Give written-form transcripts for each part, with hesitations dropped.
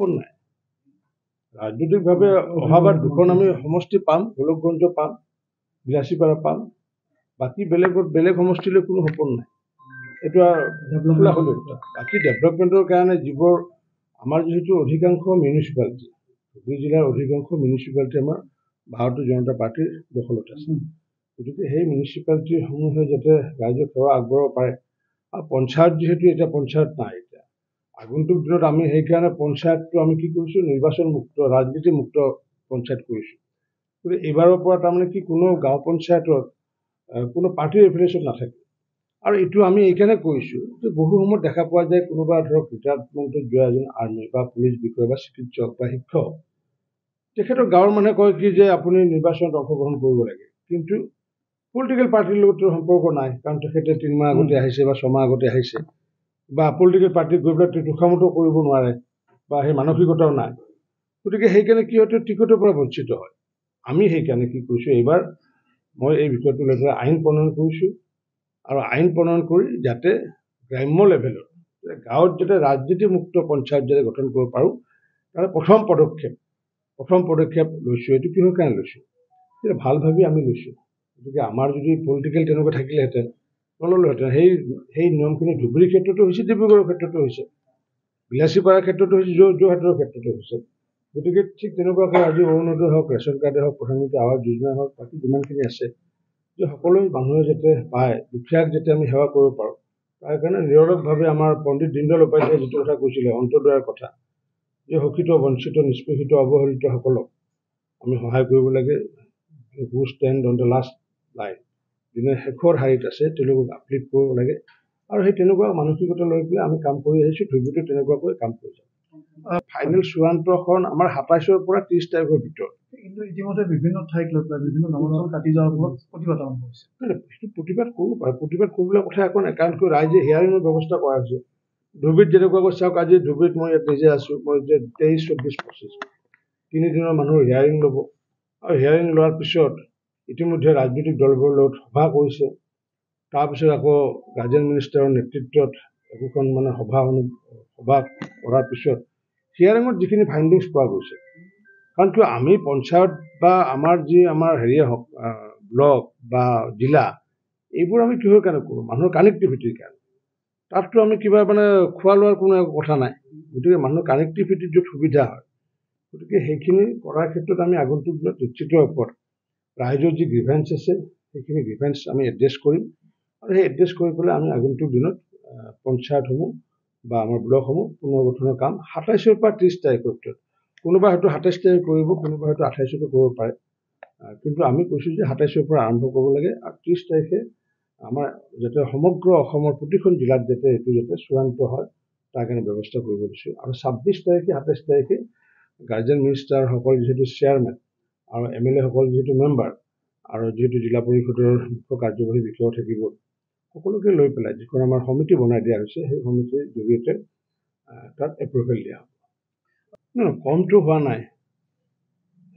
সপোন নাই। ৰাজনৈতিকভাৱে অহাবাৰ দুখন আমি সমষ্টি পাম, গোলকগঞ্জ পাম, বিলাসীপাৰা পাম। বাকী বেলেগ সমষ্টিলৈ কোনো সপোন নাই। এইটো আৰু বাকী ডেভেলপমেণ্টৰ কাৰণে যিবোৰ আমাৰ যিহেতু অধিকাংশ মিউনিচিপালিটি, ধুবুৰী জিলাৰ অধিকাংশ মিউনিচিপালিটি আমাৰ ভাৰতীয় জনতা পাৰ্টিৰ দখলত আছে। গতিকে সেই মিউনিচিপালিটিসমূহে যাতে ৰাইজক সেৱা আগবঢ়াব পাৰে। আৰু পঞ্চায়ত যিহেতু এতিয়া পঞ্চায়ত নাই, এতিয়া আগন্তুক দিনত আমি সেইকাৰণে পঞ্চায়তটো আমি কি কৰিছোঁ, নিৰ্বাচন মুক্ত, ৰাজনীতি মুক্ত পঞ্চায়ত কৰিছোঁ। গতিকে এইবাৰৰ পৰা তাৰমানে কি কোনো গাঁও পঞ্চায়তত কোনো পাৰ্টিৰ এফিলিয়েশ্যন নাথাকে। আৰু এইটো আমি এইকাৰণে কৰিছোঁ যে বহু সময়ত দেখা পোৱা যায় কোনোবা ধৰক ৰিটায়াৰমেণ্টত যোৱা এজন আৰ্মি বা পুলিচ বিষয়া বা চিকিৎসক বা শিক্ষক, তেখেতৰ গাঁৱৰ মানুহে কয় কি যে আপুনি নিৰ্বাচনত অংশগ্ৰহণ কৰিব লাগে, কিন্তু পলিটিকেল পাৰ্টিৰ লগতো সম্পৰ্ক নাই, কাৰণ তেখেতে 3 মাহ আগতে আহিছে বা 6 মাহ আগতে আহিছে, বা পলিটিকেল পাৰ্টিক গৈ পেলাই তোষামোটো কৰিব নোৱাৰে বা সেই মানসিকতাও নাই। গতিকে সেইকাৰণে কি হয়, টিকটৰ পৰা বঞ্চিত হয়। আমি সেইকাৰণে কি কৰিছোঁ, এইবাৰ মই এই বিষয়টো লৈ পেলাই আইন প্ৰণয়ন কৰিছোঁ। আৰু আইন প্ৰণয়ন কৰি যাতে গ্ৰাম্য লেভেলত গাঁৱত যাতে ৰাজনীতিমুক্ত পঞ্চায়ত যাতে গঠন কৰিব পাৰোঁ, তাৰ প্ৰথম পদক্ষেপ লৈছোঁ। এইটো কিহৰ কাৰণে লৈছোঁ, এতিয়া ভাল ভাবি আমি লৈছোঁ। গতিকে আমাৰ যদি পলিটিকেল তেনেকুৱা থাকিলেহেঁতেন নল'লোহেঁতেন। সেই নিয়মখিনি ধুবুৰীৰ ক্ষেত্ৰতো হৈছে, ডিব্ৰুগড়ৰ ক্ষেত্ৰতো হৈছে, বিলাসীপাৰাৰ ক্ষেত্ৰতো হৈছে, যোৰহাটৰ ক্ষেত্ৰতো হৈছে। গতিকে ঠিক তেনেকুৱাকৈ আজি অৰুণোদয় হওক, ৰেচন কাৰ্ডে হওক, প্ৰধানমন্ত্ৰী আৱাস যোজনা হওক, বাকী যিমানখিনি আছে, যে সকলো মানুহে যাতে পায়, দুখীয়াক যাতে আমি সেৱা কৰিব পাৰোঁ, তাৰ কাৰণে নিৰলসভাৱে আমাৰ পণ্ডিত দীনদয়াল উপাধ্যায়ে যিটো কথা কৈছিলে, অন্তোদয়ৰ কথা, যে শোষিত, বঞ্চিত, নিষ্পেষিত, অৱহেলিতসকলক আমি সহায় কৰিব লাগে। Who stand on the last line, যোনে শেষৰ শাৰীত আছে, তেওঁলোকক আপলিফ্ট কৰিব লাগে। আৰু সেই তেনেকুৱা মানসিকতা লৈ পেলাই আমি কাম কৰি আহিছোঁ। ধুবুৰীতো তেনেকুৱাকৈ কাম কৰি যাম। ফাইনেল চূড়ান্তখন আমাৰ 27ৰ পৰা 30 তাৰিখৰ ভিতৰত। কিন্তু ইতিমধ্যে বিভিন্ন ঠাইত লৈ পেলাই বিভিন্ন নামঘৰ কাটি যোৱাৰ ফলত প্ৰতিবাদ আৰম্ভ হৈছে। সেইটো প্ৰতিবাদ কৰিব পাৰে, প্ৰতিবাদ কৰিবলৈ কথা একো নাই, কাৰণ ৰাইজে হিয়াৰিঙৰ ব্যৱস্থা কৰা হৈছে। ধুবুৰীত যেনেকুৱাকৈ চাওক, আজি ধুবুৰীত মই ইয়াত নিজে আছোঁ, মই যে 23, 24, 25 তিনি দিনৰ মানুহৰ হিয়াৰিং ল'ব। আৰু হিয়াৰিং লোৱাৰ পিছত ইতিমধ্যে ৰাজনৈতিক দলবোৰৰ লগত সভা কৰিছে। তাৰপিছত আকৌ গাৰ্জেন মিনিষ্টাৰৰ নেতৃত্বত একোখন মানে সভা কৰাৰ পিছত হিয়াৰিঙত যিখিনি ফাইণ্ডিংছ পোৱা গৈছে, কাৰণ কিয় আমি পঞ্চায়ত বা আমাৰ হেৰিয়ে হওক, ব্লক বা জিলা, এইবোৰ আমি কিহৰ কাৰণে কৰোঁ, মানুহৰ কানেক্টিভিটিৰ কাৰণে। তাততো আমি কিবা মানে খোৱা লোৱাৰ কোনো কথা নাই। গতিকে মানুহৰ কানেক্টিভিটিৰ য'ত সুবিধা হয়, গতিকে সেইখিনি কৰাৰ ক্ষেত্ৰত আমি আগন্তুক দিনত নিশ্চিত ওপৰত ৰাইজৰ যি গ্ৰিভেঞ্চ আছে, সেইখিনি গ্ৰিভেঞ্চ আমি এড্ৰেছ কৰিম। আৰু সেই এড্ৰেছ কৰি পেলাই আমি আগন্তুক দিনত পঞ্চায়তসমূহ বা আমাৰ ব্লকসমূহ পুনৰ্গঠনৰ কাম 27ৰ পৰা 30 তাৰিখৰ ভিতৰত, কোনোবা হয়তো 27 তাৰিখ কৰিব, কোনোবা হয়তো 28তো কৰিব পাৰে, কিন্তু আমি কৈছোঁ যে 27ৰ পৰা আৰম্ভ কৰিব লাগে। আৰু 30 তাৰিখে আমাৰ যাতে সমগ্ৰ অসমৰ প্ৰতিখন জিলাত যাতে এইটো যাতে চূড়ান্ত হয়, তাৰ কাৰণে ব্যৱস্থা কৰিব দিছোঁ। আৰু 26 তাৰিখে 27 তাৰিখে গাৰ্জেন মিনিষ্টাৰসকল যিহেতু চেয়াৰমেন আৰু MLA সকল যিহেতু মেম্বাৰ, আৰু যিহেতু জিলা পৰিষদৰ মুখ্য কাৰ্যবাহী বিষয়াও থাকিব, সকলোকে লৈ পেলাই যিখন আমাৰ সমিতি বনাই দিয়া হৈছে, সেই সমিতিৰ জৰিয়তে তাত এপ্ৰুভেল দিয়া হ'ব। কমটো হোৱা নাই,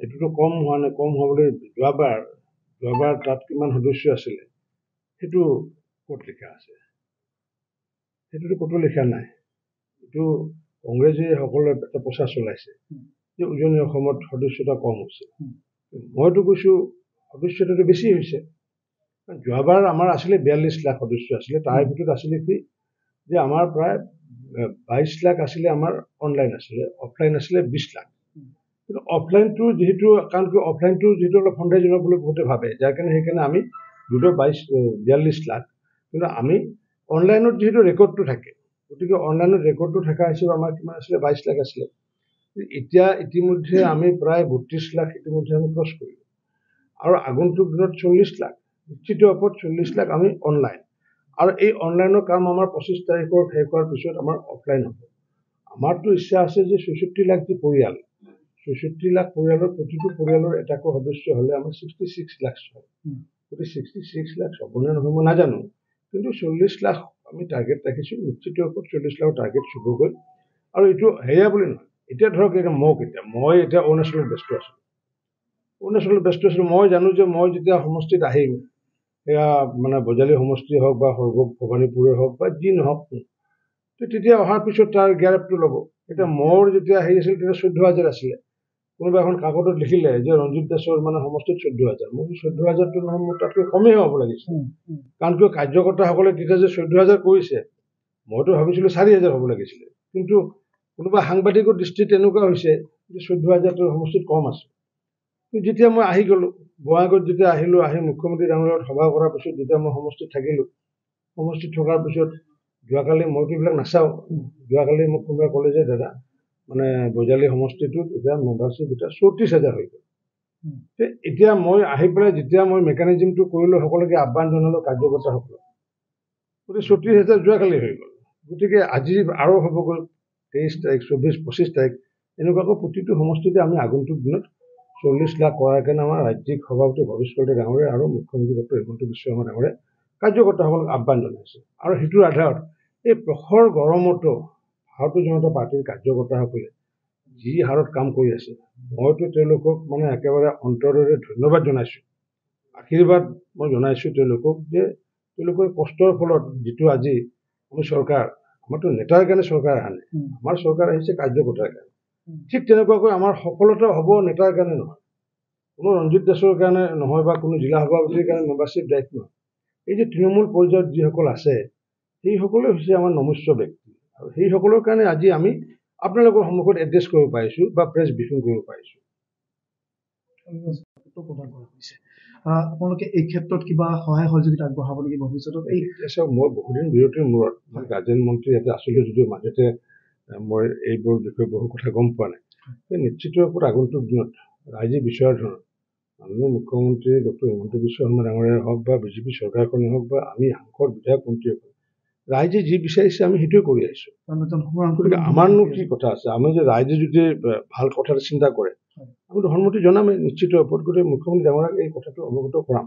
এইটোতো কম হোৱা নাই। কম হ'বলৈ যোৱাবাৰ তাত কিমান সদস্য আছিলে সেইটো ক'ত লিখা আছে, সেইটোতো ক'তো লিখা নাই। এইটো কংগ্ৰেছে সকলোৱে এটা প্ৰচাৰ চলাইছে যে উজনি অসমত সদস্যতা কম হৈছে। মইতো কৈছোঁ সদস্যতাটো বেছি হৈছে। যোৱাবাৰ আমাৰ আছিলে 42 লাখ সদস্য আছিলে, তাৰ ভিতৰত আছিলে কি যে আমাৰ প্ৰায় 22 লাখ আছিলে আমাৰ অনলাইন আছিলে, অফলাইন আছিলে 20 লাখ। কিন্তু অফলাইনটো যিহেতু, কাৰণ কি অফলাইনটো যিহেতু অলপ সন্দেহজনক বুলি বহুতে ভাবে, যাৰ কাৰণে সেইকাৰণে আমি 42 লাখ, কিন্তু আমি অনলাইনত যিহেতু ৰেকৰ্ডটো থাকে, গতিকে অনলাইনত ৰেকৰ্ডটো থকা হিচাপে আমাৰ কিমান আছিলে, 22 লাখ আছিলে। এতিয়া ইতিমধ্যে আমি প্ৰায় 32 লাখ ইতিমধ্যে আমি ক্ৰছ কৰিলোঁ। আৰু আগন্তুক দিনত 40 লাখ, নিশ্চিত ওপৰত 40 লাখ আমি অনলাইন। আৰু এই অনলাইনৰ কাম আমাৰ 25 তাৰিখৰ শেষ হোৱাৰ পিছত আমাৰ অফলাইন হ'ব। আমাৰতো ইচ্ছা আছে যে 64 লাখ যি পৰিয়াল, 64 লাখ পৰিয়ালৰ প্ৰতিটো পৰিয়ালৰ এটাকৈ সদস্য হ'লে আমাৰ 66 লাখ হয়। গতিকে 66 লাখ হ'বনে নহয় মই নাজানো, কিন্তু 40 লাখ আমি টাৰ্গেট ৰাখিছোঁ। নিশ্চিত ওপৰত 40 লাখৰ টাৰ্গেট চুবগৈ। আৰু এইটো হেৰিয়া বুলি নহয়, এতিয়া ধৰক মই এতিয়া অৰুণাচলত ব্যস্ত আছোঁ। মই জানো যে মই যেতিয়া সমষ্টিত আহিম, সেয়া মানে বজালী সমষ্টি হওক বা ভৱানীপুৰে হওক বা যি নহওক, তেতিয়া অহাৰ পিছত তাৰ গ্যাৰেপটো ল'ব। এতিয়া মোৰ যেতিয়া হেৰি আছিল তেতিয়া 14,000 আছিলে। কোনোবা এখন কাকতত লিখিলে যে ৰঞ্জিত দাসৰ মানে সমষ্টিত 14,000, মোৰ 14,000টো নহয়, মোৰ তাতকৈ কমেই হ'ব লাগিছিল। কাৰণ কিয় কাৰ্যকৰ্তাসকলে তেতিয়া যে 14,000 কৰিছে, মইতো ভাবিছিলোঁ 4,000 হ'ব লাগিছিলে। কিন্তু কোনোবা সাংবাদিকৰ দৃষ্টিত এনেকুৱা হৈছে যে 14,000টো সমষ্টিত কম আছে। যেতিয়া মই আহি গ'লোঁ, বঙাইগাঁৱত যেতিয়া আহিলোঁ, আহি মুখ্যমন্ত্ৰী ডাঙৰীৰ লগত সভা কৰাৰ পিছত যেতিয়া মই সমষ্টিত থাকিলোঁ, সমষ্টিত থকাৰ পিছত যোৱাকালি মইতো এইবিলাক নাচাওঁ, যোৱাকালি মোক কোনোবাই ক'লে যে দাদা মানে বজালী সমষ্টিটোত এতিয়া মেম্বাৰশ্বিপ এতিয়া 34,000 হৈ গ'ল। এতিয়া মই আহি পেলাই যেতিয়া মই মেকানিজিমটো কৰিলোঁ, সকলোকে আহ্বান জনালোঁ কাৰ্যকৰ্তাসকলক, গতিকে 34,000 যোৱাকালি হৈ গ'ল। গতিকে আজি আৰু হ'ব গ'ল 23 তাৰিখ, 24, 25 তাৰিখ, এনেকুৱাকৈ প্ৰতিটো সমষ্টিতে আমি আগন্তুক দিনত 40 লাখ কৰাৰ কাৰণে আমাৰ ৰাজ্যিক সভাপতি ভৱেশ কলিতা ডাঙৰীয়া আৰু মুখ্যমন্ত্ৰী ডক্টৰ হিমন্ত বিশ্ব শৰ্মা ডাঙৰীয়া কাৰ্যকৰ্তাসকলক আহ্বান জনাইছে। আৰু সেইটোৰ আধাৰত এই প্ৰখৰ গৰমতো ভাৰতীয় জনতা পাৰ্টীৰ কাৰ্যকৰ্তাসকলে যি হাৰত কাম কৰি আছে, মইতো তেওঁলোকক মানে একেবাৰে অন্তৰেৰে ধন্যবাদ জনাইছোঁ, আশীৰ্বাদ মই জনাইছোঁ তেওঁলোকক যে তেওঁলোকৰ কষ্টৰ ফলত যিটো আজি আমি চৰকাৰ, আমাৰতো নেতাৰ কাৰণে চৰকাৰ অহা নাই, আমাৰ চৰকাৰ আহিছে কাৰ্যকৰ্তাৰ কাৰণে। ঠিক তেনেকুৱাকৈ আমাৰ সফলতা হ'ব নেতাৰ কাৰণে নহয়, কোনো ৰঞ্জিত দাসৰ কাৰণে নহয়, বা কোনো জিলা সভাপতিৰ কাৰণে মেম্বাৰশ্বিপ দায়িত্ব নহয়। এই যে তৃণমূল পৰ্যায়ত যিসকল আছে সেইসকলে হৈছে আমাৰ নমস্য ব্যক্তি, আৰু সেইসকলৰ কাৰণে আজি আমি আপোনালোকৰ সন্মুখত এড্ৰেছ কৰিব পাৰিছোঁ বা প্ৰেছ ব্ৰিফিং কৰিব পাৰিছোঁ। আপোনালোকে এই ক্ষেত্ৰত কিবা সহায় সহযোগিতা আগবঢ়াব নেকি ভৱিষ্যতত? চাওক, মই বহুদিন বিৰতিৰ মূৰত মই গাৰ্জেন মন্ত্ৰী ইয়াতে আছিলোঁ, যদিও মাজতে মই এইবোৰ বিষয়ে বহু কথা গম পোৱা নাই। সেই নিশ্চিত ৰূপত আগন্তুক দিনত ৰাইজে বিচৰা ধৰণৰ মাননীয় মুখ্যমন্ত্ৰী ডক্টৰ হিমন্ত বিশ্ব শৰ্মা ডাঙৰীয়াই হওক বা বিজেপি চৰকাৰখনেই হওক বা আমি সাংসদ বিধায়ক মন্ত্ৰীসকল, ৰাইজে যি বিচাৰিছে আমি সেইটোৱে কৰি আহিছোঁ। গতিকে আমাৰনো কি কথা আছে, আমি যে ৰাইজে যদি ভাল কথা চিন্তা কৰে আমিতো সন্মতি জনামেই নিশ্চিত ৰূপত। গতিকে মুখ্যমন্ত্ৰী ডাঙৰীয়াক এই কথাটো অৱগত কৰাম।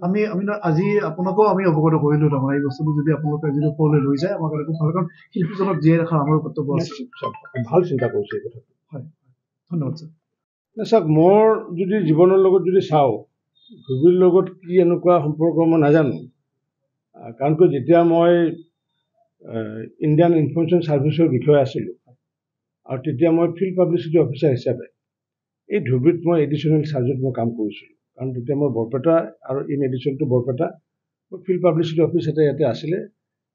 আমি আজি আপোনাকো আমি অৱগত কৰিলোঁ তাৰমানে এই বস্তুটো যদি আপোনালোকে যদি ওপৰলৈ লৈ যায় আমাৰ কাৰণে খুব ভাল, কাৰণ শিল্পীজনক জীয়াই ৰখাৰ আমাৰ কৰ্তব্য আছে। ভাল চিন্তা কৰিছে এই কথাটো। হয়, ধন্যবাদ ছাৰ। চাওক, মোৰ যদি জীৱনৰ লগত যদি চাওঁ, ধুবুৰীৰ লগত কি এনেকুৱা সম্পৰ্ক মই নাজানো, কাৰণ কিয় যেতিয়া মই ইণ্ডিয়ান ইনফৰমেশ্যন ছাৰ্ভিচৰ বিষয়ে আছিলোঁ আৰু তেতিয়া মই ফিল্ড পাব্লিচিটি অফিচাৰ হিচাপে এই ধুবুৰীত মই এডিশ্যনেল চাৰ্জত মই কাম কৰিছিলোঁ, কাৰণ তেতিয়া মই বৰপেটা আৰু in addition to Barpeta field publicity office এটা ইয়াতে আছিলে,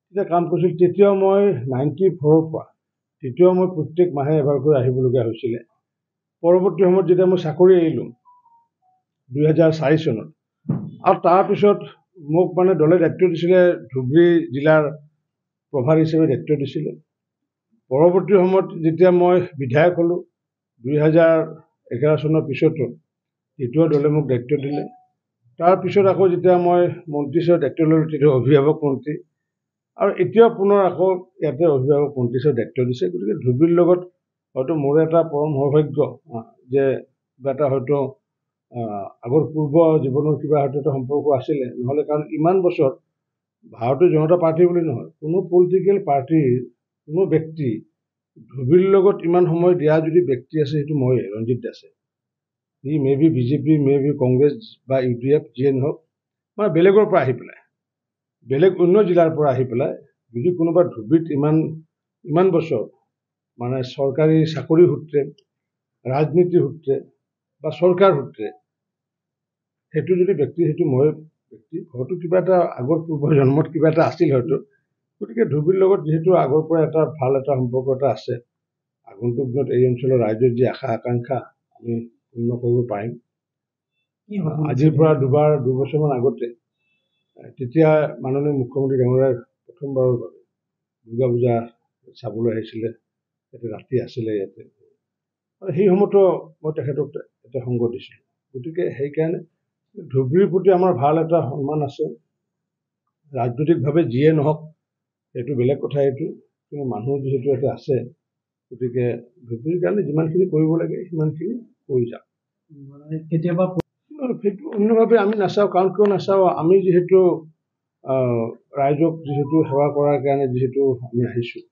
তেতিয়া কাম কৰিছিলোঁ। তেতিয়াও মই 94ৰ পৰা তেতিয়াও মই প্ৰত্যেক মাহে এবাৰকৈ আহিবলগীয়া হৈছিলে। পৰৱৰ্তী সময়ত যেতিয়া মই চাকৰি এৰিলোঁ 2004 চনত, আৰু তাৰপিছত মোক মানে দলে দায়িত্ব দিছিলে, ধুবুৰী জিলাৰ প্ৰভাৰ হিচাপে দায়িত্ব দিছিলে। পৰৱৰ্তী সময়ত যেতিয়া মই বিধায়ক হ'লোঁ 2011 চনৰ পিছতো দ্বিতীয় দলে মোক দায়িত্ব দিলে। তাৰপিছত আকৌ যেতিয়া মই মন্ত্ৰী হিচাপে দায়িত্ব ল'লোঁ তেতিয়া অভিভাৱক মন্ত্ৰী, আৰু এতিয়া পুনৰ আকৌ ইয়াতে অভিভাৱক মন্ত্ৰী হিচাপে দায়িত্ব দিছে। গতিকে ধুবুৰীৰ লগত হয়তো মোৰ এটা পৰম সৌভাগ্য যে কিবা এটা হয়তো আগৰ পূৰ্ব জীৱনৰ কিবা হয়তো এটা সম্পৰ্ক আছিলে, নহ'লে কাৰণ ইমান বছৰ ভাৰতীয় জনতা পাৰ্টি বুলি নহয়, কোনো পলিটিকেল পাৰ্টিৰ কোনো ব্যক্তি ধুবুৰীৰ লগত ইমান সময় দিয়া যদি ব্যক্তি আছে সেইটো ময়ে, ৰঞ্জিত দাসে। It may be BJP, may be Congress বা UDF যিয়ে নহওক, মানে বেলেগৰ পৰা আহি পেলাই, বেলেগ অন্য জিলাৰ পৰা আহি পেলাই যদি কোনোবা ধুবুৰীত ইমান বছৰ মানে চৰকাৰী চাকৰি সূত্ৰে, ৰাজনীতিৰ সূত্ৰে বা চৰকাৰ সূত্ৰে সেইটো যদি ব্যক্তি, সেইটো ময়ে ব্যক্তি। হয়তো কিবা এটা আগৰ পূৰ্ব জন্মত কিবা এটা আছিল হয়তো। গতিকে ধুবুৰীৰ লগত যিহেতু আগৰ পৰা এটা ভাল এটা সম্পৰ্ক এটা আছে, আগন্তুক দিনত এই অঞ্চলৰ ৰাইজৰ যি আশা আকাংক্ষা আমি পূৰ্ণ কৰিব পাৰিম। আজিৰ পৰা 2বছৰমান আগতে তেতিয়া মাননীয় মুখ্যমন্ত্ৰী ডাঙৰীয়াই প্ৰথমবাৰৰ বাবে দুৰ্গা পূজা চাবলৈ আহিছিলে, ইয়াতে ৰাতি আছিলে ইয়াতে, আৰু সেই সময়তো মই তেখেতক এটা সংগ দিছিলোঁ। গতিকে সেইকাৰণে ধুবুৰীৰ প্ৰতি আমাৰ ভাল এটা সন্মান আছে। ৰাজনৈতিকভাৱে যিয়ে নহওক সেইটো বেলেগ কথা, এইটো কিন্তু মানুহ যিহেতু ইয়াতে আছে, গতিকে ধুবুৰীৰ কাৰণে যিমানখিনি কৰিব লাগে সিমানখিনি কৰি যাওঁ। কেতিয়াবা সেইটো অন্যভাৱে আমি নাচাওঁ, কাৰণ কিয় নাচাওঁ, আমি যিহেতু ৰাইজক যিহেতু সেৱা কৰাৰ কাৰণে যিহেতু আমি আহিছোঁ,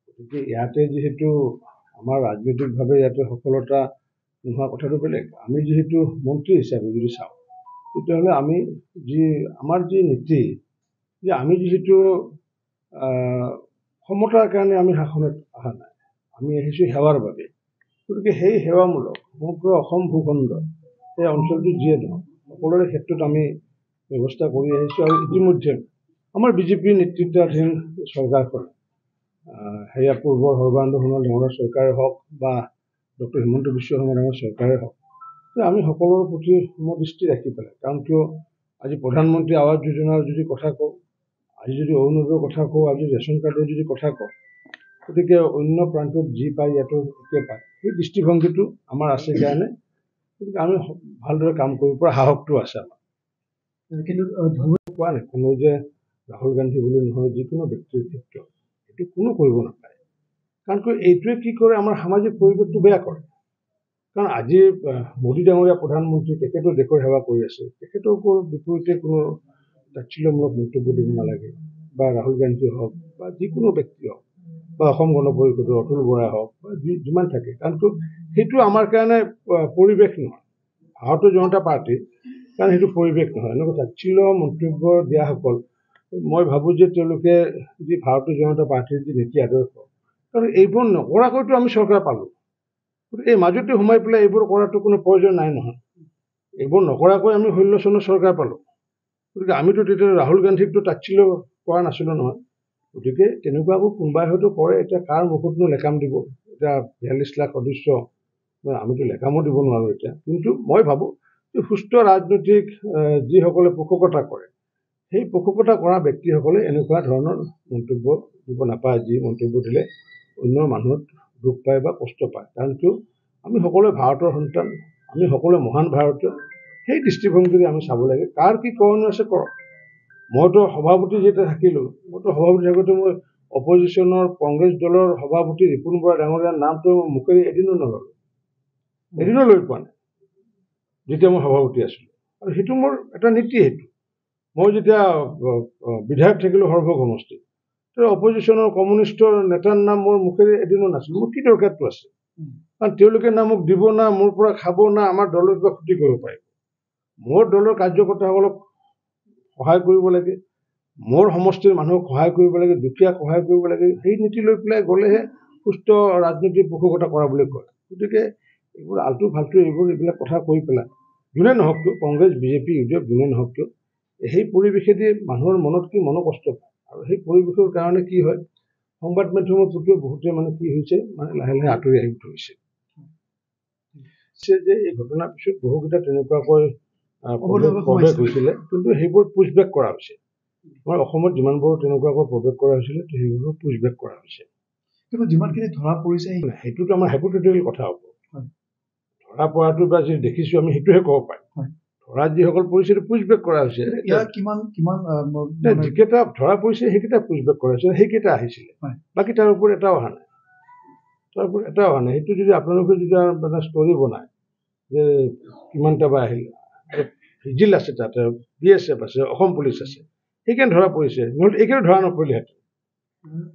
গতিকে ইয়াতে যিহেতু আমাৰ ৰাজনৈতিকভাৱে ইয়াতে সফলতা নোহোৱা কথাটো বেলেগ। আমি যিহেতু মন্ত্ৰী হিচাপে যদি চাওঁ, তেতিয়াহ'লে আমি আমাৰ যি নীতি, যে আমি যিহেতু সমতাৰ কাৰণে আমি শাসনত অহা নাই, আমি আহিছোঁ সেৱাৰ বাবে। গতিকে সেই সেৱামূলক সমগ্ৰ অসম ভূখণ্ড সেই অঞ্চলটো যিয়ে নহওক সকলোৰে ক্ষেত্ৰত আমি ব্যৱস্থা কৰি আহিছোঁ। আৰু ইতিমধ্যে আমাৰ বিজেপি নেতৃত্বাধীন চৰকাৰখন সেয়া পূৰ্বৰ সৰ্বানন্দ সোণোৱাল ডাঙৰীয়া চৰকাৰে হওক বা ডক্টৰ হিমন্ত বিশ্ব শৰ্মা ডাঙৰীয়া চৰকাৰে হওক, আমি সকলোৰে প্ৰতি সমদৃষ্টি ৰাখি পেলাই, কাৰণ কিয় আজি প্ৰধানমন্ত্ৰী আৱাস যোজনাৰ যদি কথা কওঁ, আজি যদি অৰুণোদয়ৰ কথা কওঁ, আজি ৰেচন কাৰ্ডৰ যদি কথা কওঁ, গতিকে অন্য প্ৰান্তত যি পায় ইয়াতো একে পায়। সেই দৃষ্টিভংগীটো আমাৰ আছে কাৰণে গতিকে আমি ভালদৰে কাম কৰিব পৰা সাহসটো আছে আমাৰ। কিন্তু কোৱা নাই কোনো যে ৰাহুল গান্ধী বুলি নহয়, যিকোনো ব্যক্তিৰ ক্ষেত্ৰত এইটো কোনো কৰিব নাপায়। কাৰণ কিয় এইটোৱে কি কৰে, আমাৰ সামাজিক পৰিৱেশটো বেয়া কৰে। কাৰণ আজি মোদী ডাঙৰীয়া প্ৰধানমন্ত্ৰী, তেখেতো দেশৰ সেৱা কৰি আছে, তেখেতৰ ওপৰত বিপৰীতে কোনো তাচ্ছিল্যমূলক মন্তব্য দিব নালাগে। বা ৰাহুল গান্ধী হওক বা যিকোনো ব্যক্তি হওক বা অসম গণ পৰিষদৰ অতুল বৰাই হওক বা যিমান থাকে, কাৰণ সেইটো আমাৰ কাৰণে পৰিৱেশ নহয়, ভাৰতীয় জনতা পাৰ্টীৰ কাৰণ সেইটো পৰিৱেশ নহয়। এনেকুৱা তাচ্ছিল্য মন্তব্য দিয়াসকল, মই ভাবোঁ যে তেওঁলোকে যি ভাৰতীয় জনতা পাৰ্টীৰ যি নীতি আদৰ্শ, কাৰণ এইবোৰ নকৰাকৈতো আমি চৰকাৰ পালোঁ। গতিকে এই মাজতে সোমাই পেলাই এইবোৰ কৰাটো কোনো প্ৰয়োজন নাই নহয়। এইবোৰ নকৰাকৈ আমি 16 চনৰ চৰকাৰ পালোঁ। গতিকে আমিতো তেতিয়া ৰাহুল গান্ধীকতো তাচ্ছিল্য কৰা নাছিলোঁ নহয়। গতিকে তেনেকুৱাবোৰ কোনোবাই হয়তো কৰে। এতিয়া কাৰ মুখতনো লেকাম দিব? এতিয়া 42 লাখ সদস্য, আমিতো লেকামো দিব নোৱাৰোঁ এতিয়া। কিন্তু মই ভাবোঁ যে সুস্থ ৰাজনৈতিক যিসকলে পোষকতা কৰে, সেই পোষকতা কৰা ব্যক্তিসকলে এনেকুৱা ধৰণৰ মন্তব্য দিব নাপায়, যি মন্তব্য দিলে অন্য মানুহত দুখ পায় বা কষ্ট পায়। কাৰণ কিয় আমি সকলোৱে ভাৰতৰ সন্তান, আমি সকলোৱে মহান ভাৰতীয়। সেই দৃষ্টিভংগীৰে আমি চাব লাগে, কাৰ কি কৰণীয় আছে কৰক। মইতো সভাপতি যেতিয়া থাকিলোঁ, মইতো সভাপতি থাকোঁতে মই অপজিশ্যনৰ কংগ্ৰেছ দলৰ সভাপতি ৰিপুণ বৰা ডাঙৰীয়াৰ নামটো মুখেৰে এদিনো নল'লোঁ, এদিনো লৈ পোৱা নাই যেতিয়া মই সভাপতি আছিলোঁ। আৰু সেইটো মোৰ এটা নীতি। সেইটো মই যেতিয়া বিধায়ক থাকিলোঁ সৰ্বভোগ সমষ্টিত, অপজিশ্যনৰ কমিউনিষ্টৰ নেতাৰ নাম মোৰ মুখেৰে এদিনো নাছিল। মোৰ কি দৰকাৰটো আছে? কাৰণ তেওঁলোকে না মোক দিব, না মোৰ পৰা খাব, না আমাৰ দলৰ কিবা ক্ষতি কৰিব পাৰিব। মোৰ দলৰ কাৰ্যকৰ্তাসকলক সহায় কৰিব লাগে, মোৰ সমষ্টিৰ মানুহক সহায় কৰিব লাগে, দুখীয়াক সহায় কৰিব লাগে। সেই নীতি লৈ পেলাই গ'লেহে সুস্থ ৰাজনৈতিক পোষকতা কৰা বুলি কয়। গতিকে এইবোৰ আল্টু ফাল্টু এইবিলাক কথা কৈ পেলাই যোনে নহওক কিয়, কংগ্ৰেছ বিজেপি ইউডিএফ যোনে নহওক কিয়, সেই পৰিৱেশেদি মানুহৰ মনত কি মনোকষ্ট পায়। আৰু সেই পৰিৱেশৰ কাৰণে কি হয়, সংবাদ মাধ্যমৰ প্ৰতিও বহুতে কি হৈছে, লাহে লাহে আঁতৰি আহিব ধৰিছে। যে এই ঘটনাৰ পিছত বহুকেইটা তেনেকুৱাকৈ প্ৰৱেশ হৈছিলে, কিন্তু সেইবোৰ পুছবেক কৰা হৈছে। আমাৰ অসমত যিমানবোৰ তেনেকুৱাকৈ প্ৰৱেশ কৰা হৈছিলে, সেইবোৰ পুছবেক কৰা হৈছে। কিন্তু যিমানখিনি ধৰা পৰিছে, সেইটোতো আমাৰ হাইপথেটিকেল কথা হ'ব। ধৰা পৰাটো বা যি দেখিছোঁ আমি সেইটোহে ক'ব পাৰিম। ধৰা যিসকল পৰিছে পুছবেক কৰা হৈছে। যিকেইটা ধৰা পৰিছে সেইকেইটা পুছবেক কৰা হৈছে, সেইকেইটা আহিছিলে, বাকী তাৰ ওপৰত এটাও অহা নাই। সেইটো যদি আপোনালোকে যদি ষ্টৰি বনায় যে কিমানটা বা আহিল, ভিজিল আছে, তাতে BSF আছে, অসম পুলিচ আছে, সেইকাৰণে ধৰা পৰিছে। নহ'লে এইকাৰণে ধৰা নপৰিলেহেঁতেন।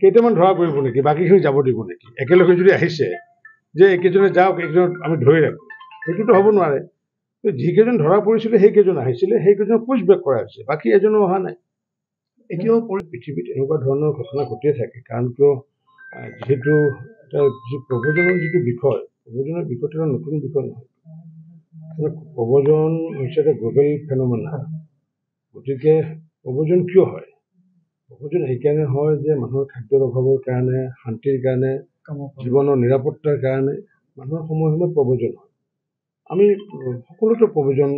কেইটামান ধৰা পৰিব নেকি? বাকীখিনি যাব দিব নেকি? একেলগে যদি আহিছে যে এইকেইজনে যাওক, এইকেইজনক আমি ধৰি ৰাখোঁ, সেইটোতো হ'ব নোৱাৰে। যিকেইজন ধৰা পৰিছিলে সেইকেইজন আহিছিলে, সেইকেইজনক পুছবেক কৰা হৈছে, বাকী এজনো অহা নাই। এতিয়াও পৃথিৱীত এনেকুৱা ধৰণৰ ঘটনা ঘটিয়ে থাকে। কাৰণ কিয় যিহেতু এটা প্ৰব্ৰজনৰ যিটো বিষয়, প্ৰব্ৰজনৰ বিষয়টো এটা নতুন বিষয় নহয়। প্ৰব্ৰজন হৈছে এটা গ্ল'বেল ফেন'মেনা। গতিকে প্ৰব্ৰজন কিয় হয়? প্ৰব্ৰজন সেইকাৰণে হয় যে মানুহৰ খাদ্যৰ অভাৱৰ কাৰণে, শান্তিৰ কাৰণে, জীৱনৰ নিৰাপত্তাৰ কাৰণে মানুহৰ সময়ে সময়ে প্ৰব্ৰজন হয়। আমি সকলোতে প্ৰব্ৰজন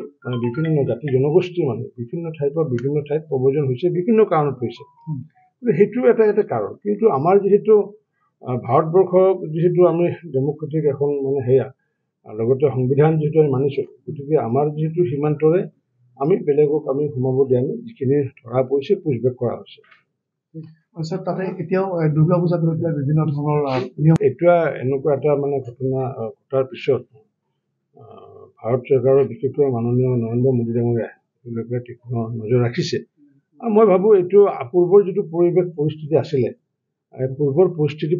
বিভিন্ন জাতি জনগোষ্ঠীৰ মানুহ বিভিন্ন ঠাইৰ পৰা বিভিন্ন ঠাইত প্ৰব্ৰজন হৈছে, বিভিন্ন কাৰণত হৈছে। সেইটো এটা কাৰণ। কিন্তু আমাৰ যিহেতু ভাৰতবৰ্ষক যিহেতু আমি ডেম'ক্ৰেটিক এখন সেয়া, লগতে সংবিধান যিহেতু আমি মানি চলোঁ, গতিকে আমাৰ যিহেতু সীমান্তৰে আমি বেলেগক আমি সোমাব দিয়া নাই। যিখিনি ধৰা পৰিছে পুছবেক কৰা হৈছে। তাতে এতিয়াও দুৰ্গা পূজাক লৈ পেলাই বিভিন্ন ধৰণৰ নিয়ম, এতিয়া এনেকুৱা এটা ঘটনা ঘটাৰ পিছত ভাৰত চৰকাৰৰ বিশেষকৈ মাননীয় নৰেন্দ্ৰ মোদী ডাঙৰীয়াই লৈ পেলাই তীক্ষ্ণ নজৰ ৰাখিছে। আৰু মই ভাবোঁ এইটো পূৰ্বৰ যিটো পৰিৱেশ পৰিস্থিতি আছিলে, পূৰ্বৰ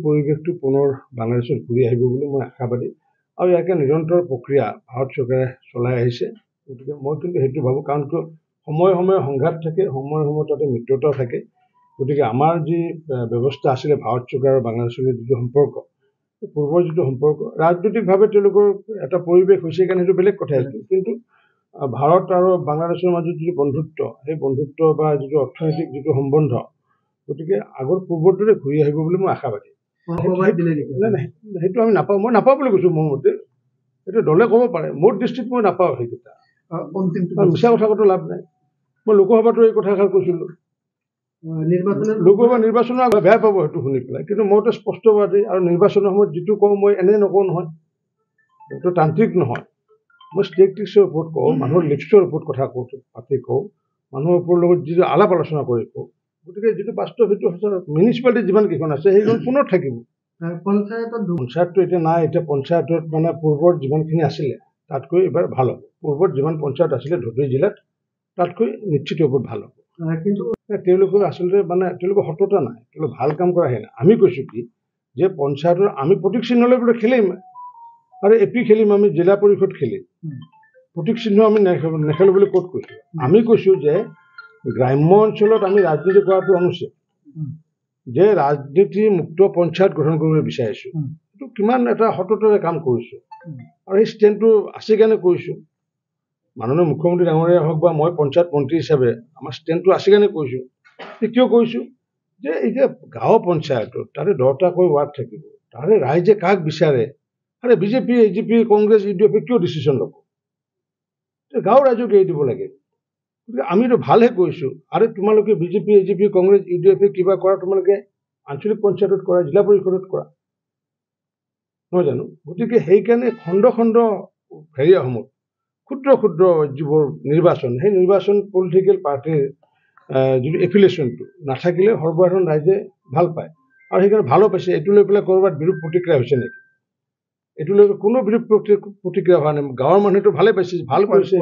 পৰিৱেশটো পুনৰ বাংলাদেশত ঘূৰি আহিব বুলি মই আশাবাদী। আৰু ইয়াকে নিৰন্তৰ প্ৰক্ৰিয়া ভাৰত চৰকাৰে চলাই আহিছে। গতিকে মই কিন্তু সেইটো ভাবোঁ, কাৰণ সময়ে সময়ে সংঘাত থাকে, সময়ে সময়ে তাতে মিত্ৰতাও থাকে। গতিকে আমাৰ যি ব্যৱস্থা আছিলে ভাৰত চৰকাৰ আৰু বাংলাদেশৰ যিটো সম্পৰ্ক, পূৰ্বৰ যিটো সম্পৰ্ক ৰাজনৈতিকভাৱে তেওঁলোকৰ এটা পৰিৱেশ হৈছে কাৰণে সেইটো বেলেগ কথা আছিল, কিন্তু ভাৰত আৰু বাংলাদেশৰ মাজত যিটো বন্ধুত্ব, সেই বন্ধুত্ব বা যিটো অৰ্থনৈতিক যিটো সম্বন্ধ, গতিকে আগৰ পূৰ্বৰ দৰে ঘূৰি আহিব বুলি মই আশাবাদী। নাই নাই, সেইটো আমি নাপাওঁ, মই নাপাওঁ বুলি কৈছোঁ। মোৰ মতে সেইটো দলে ক'ব পাৰে, মোৰ দৃষ্টিত মই নাপাওঁ সেইকেইটা। মিছা কথা ক'তো লাভ নাই। মই লোকসভাতো এই কথাষাৰ কৈছিলোঁ। লোকসভা নিৰ্বাচনৰ আগত বেয়া পাব সেইটো শুনি পেলাই, কিন্তু মইতো স্পষ্টবাদী, আৰু নিৰ্বাচনৰ সময়ত যিটো কওঁ মই এনেই নকওঁ নহয়, সেইটো তান্ত্ৰিক নহয়। মই ষ্টেটিক্সৰ ওপৰত কওঁ, মানুহৰ লিপছৰ ওপৰত কথা পাতি কওঁ, মানুহৰ ওপৰৰ লগত যিটো আলাপ আলোচনা কৰি কওঁ। গতিকে যিটো বাস্তৱ সেইটো সঁচা। মিউনিচিপালিটি যিমান কেইখন আছে সেইখন পুনৰ থাকিব। পঞ্চায়তটো এতিয়া নাই। এতিয়া পঞ্চায়তত মানে পূৰ্বৰ যিমানখিনি আছিলে তাতকৈ এইবাৰ ভাল হ'ব। পূৰ্বত যিমান পঞ্চায়ত আছিলে ধুবুৰী জিলাত তাতকৈ নিশ্চিত ওপৰত ভাল হ'ব। কিন্তু তেওঁলোকৰ আচলতে মানে তেওঁলোকৰ সততা নাই, তেওঁলোকে ভাল কাম কৰাহে নাই। আমি কৈছোঁ কি যে পঞ্চায়তৰ আমি প্ৰতীক চিহ্ন লৈ পেলাই খেলিম, আৰু এপি খেলিম, আমি জিলা পৰিষদ খেলিম, প্ৰতীক চিহ্ন আমি নেখেলোঁ বুলি ক'ত কৈছোঁ? আমি কৈছোঁ যে গ্ৰাম্য অঞ্চলত আমি ৰাজনীতি কৰাটো অনুচিত, যে ৰাজনীতি মুক্ত পঞ্চায়ত গঠন কৰিবলৈ বিচাৰিছোঁ। এইটো কিমান এটা সততাৰে কাম কৰিছোঁ, আৰু সেই ষ্টেণ্ডটো আছে কাৰণে কৰিছোঁ। মাননীয় মুখ্যমন্ত্ৰী ডাঙৰীয়া হওক বা মই পঞ্চায়ত মন্ত্ৰী হিচাপে আমাৰ ষ্টেণ্ডটো আছে কাৰণে কৰিছোঁ। কিয় কৰিছোঁ? যে এই যে গাঁও পঞ্চায়তত তাৰে 10টাকৈ ৱাৰ্ড থাকিব, তাৰে ৰাইজে কাক বিচাৰে? আৰে বিজেপি, এজিপি, কংগ্ৰেছ, UDF কিয় ডিচিশ্যন ল'ব? গাঁৱৰ ৰাইজক এৰি দিব লাগে। গতিকে আমিতো ভালহে কৰিছোঁ। আৰু তোমালোকে বিজেপি, এজিপি, কংগ্ৰেছ, UDF কিবা কৰা, তোমালোকে আঞ্চলিক পঞ্চায়তত কৰা, জিলা পৰিষদত কৰা, নহয় জানো? গতিকে সেইকাৰণে খণ্ড খণ্ড হেৰিয়াসমূহ ক্ষুদ্ৰ ক্ষুদ্ৰ যিবোৰ নিৰ্বাচন, সেই নিৰ্বাচন পলিটিকেল পাৰ্টিৰ যিটো এফিলিয়েশ্যনটো নাথাকিলে সৰ্বসাধাৰণ ৰাইজে ভাল পায়, আৰু সেইকাৰণে ভালো পাইছে। এইটো লৈ পেলাই ক'ৰবাত বিৰূপ প্ৰতিক্ৰিয়া হৈছে নেকি? এইটো লৈ কোনো বিৰূপ প্ৰতিক্ৰিয়া হোৱা নাই। গাঁৱৰ মানুহেতো ভালে পাইছে, ভাল কৰিছে।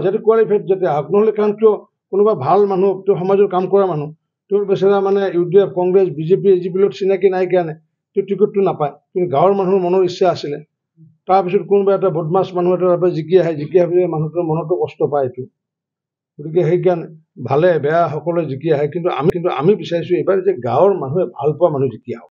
যাতে কোৱালিফাইড যাতে আহক। নহ'লে কাৰণ কিয় কোনোবা ভাল মানুহ, তেওঁ সমাজৰ কাম কৰা মানুহ, তেওঁৰ বেচেৰা মানে UDF, কংগ্ৰেছ, বিজেপি, এজিপিৰ লগত চিনাকি নাই কাৰণে তেওঁ টিকটটো নাপায়। কিন্তু গাঁৱৰ মানুহৰ মনৰ ইচ্ছা আছিলে। তাৰপিছত কোনোবা এটা বদমাছ মানুহ এটা জিকি আহে মানুহটোৰ মনতো কষ্ট পায় এইটো। গতিকে সেইকাৰণে ভালে বেয়া সকলোৱে জিকি আহে, কিন্তু আমি বিচাৰিছোঁ এইবাৰ যে গাঁৱৰ মানুহে ভাল পোৱা মানুহ জিকি আহক।